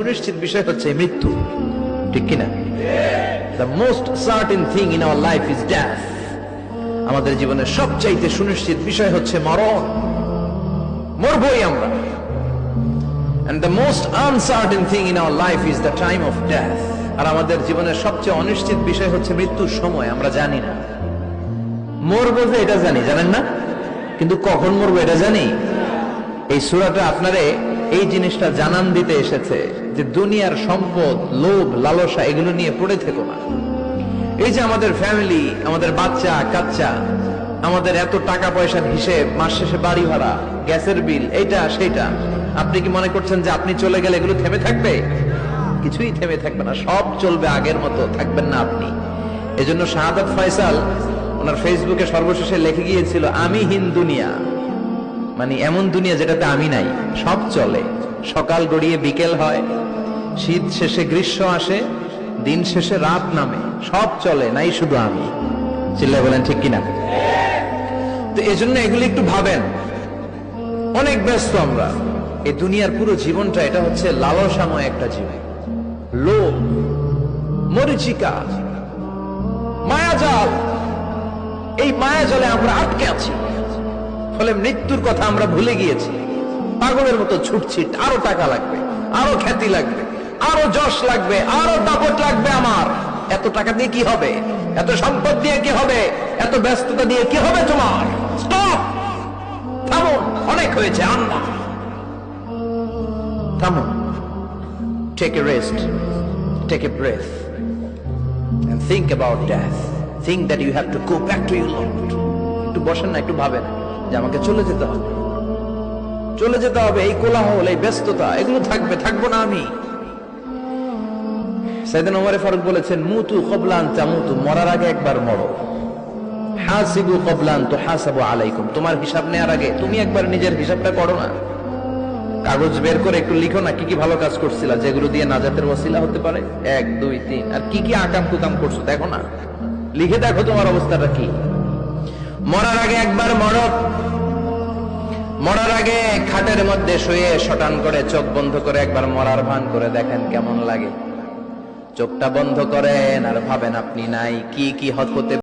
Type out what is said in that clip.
সুনিশ্চিত বিষয় হচ্ছে মৃত্যু, ঠিক কিনা? The most certain thing in our life is death. আমাদের জীবনের সবচাইতে সুনিশ্চিত বিষয় হচ্ছে মরণ, মরবই আমরা। And the most uncertain thing in our life is the time of death. আর আমাদের জীবনের সবচেয়ে অনিশ্চিত বিষয় হচ্ছে মৃত্যুর সময়। আমরা জানি না মরবো, যে এটা জানি, জানেন না, কিন্তু কখন মরবো এটা জানি। এই সূরাটা আপনারে এই জিনিসটা জানান দিতে এসেছে যে দুনিয়ার সম্পদ, লোভ, লালসা এগুলো নিয়ে পড়ে থেকো না। এই যে আমাদের ফ্যামিলি, আমাদের বাচ্চা কাচ্চা, আমাদের এত টাকা পয়সার হিসেব, মাস শেষে বাড়ি ভাড়া, গ্যাসের বিল, এইটা সেইটা, আপনি কি মনে করছেন যে আপনি চলে গেলে এগুলো থেমে থাকবে? কিছুই থেমে থাকবে না, সব চলবে আগের মতো, থাকবেন না আপনি। এজন্য শাহাদাত ফয়সাল ওনার ফেসবুকে সর্বশেষে লিখে গিয়েছিল, আমি হীন দুনিয়া, মানে এমন দুনিয়া যেটাতে আমি নাই, সব চলে, সকাল গড়িয়ে বিকেল হয়, শীত শেষে গ্রীষ্ম আসে, দিন শেষে রাত নামে, সব চলে, নাই শুধু আমি। চিল্লায় বলেন ঠিক কিনা? তো এজন্য এগুলি একটু ভাবেন। অনেক ব্যস্ত আমরা, এই দুনিয়ার পুরো জীবনটা এটা হচ্ছে লালসাময় একটা জীবন, লোভ, মরিচিকা, মায়াজাল। এই মায়াজালে আমরা আটকে আছি, ফলে মৃত্যুর কথা আমরা ভুলে গিয়েছি। পাগলের মতো ছুটছি, আরো টাকা লাগবে, আরো খ্যাতি লাগবে, আরো যশ লাগবে, আরো দাপট লাগবে আমার। এত টাকা দিয়ে কি হবে? এত সম্পদ দিয়ে কি হবে? এত ব্যস্ততা দিয়ে কি হবে তোমার? স্টপ, থামুন, অনেক হয়েছে, আন্না, থামুন। Take a rest, take a breath and think about death. Think that you have to go back to your Lord. একটু বসেন না, একটু ভাবেন যে আমাকে চলে যেতে হবে, চলে যেতে হবে। এই কোলাহল, এই ব্যস্ততা, এগুলো থাকবে, থাকবো না আমি। সাইয়েদনা ওমর ফারুক বলেছেন, মুতু ক্বাবলা আন তামুতু, মরার আগে একবার মরো। হাসিবু ক্বাবলা আন তুহাসাবু আলাইকুম, তোমার হিসাব নেওয়ার আগে তুমি একবার নিজের হিসাবটা করো না। কাগজ বের করে একটু লিখো না, কি কি ভালো কাজ করছিলা, যেগুলো দিয়ে নাজাতের ওসিলা হতে পারে, 1 2 3, আর কি কি আকাম কুকাম করছো দেখো না, লিখে দেখো তোমার অবস্থাটা কি। মরার আগে একবার মরো। মরার আগে খাটের মধ্যে শুয়ে শটান করে চোখ বন্ধ করে একবার মরার ভান করে দেখেন কেমন লাগে। চোখটা বন্ধ করেন আর ভাবেন আপনি নাই, কি কি হতে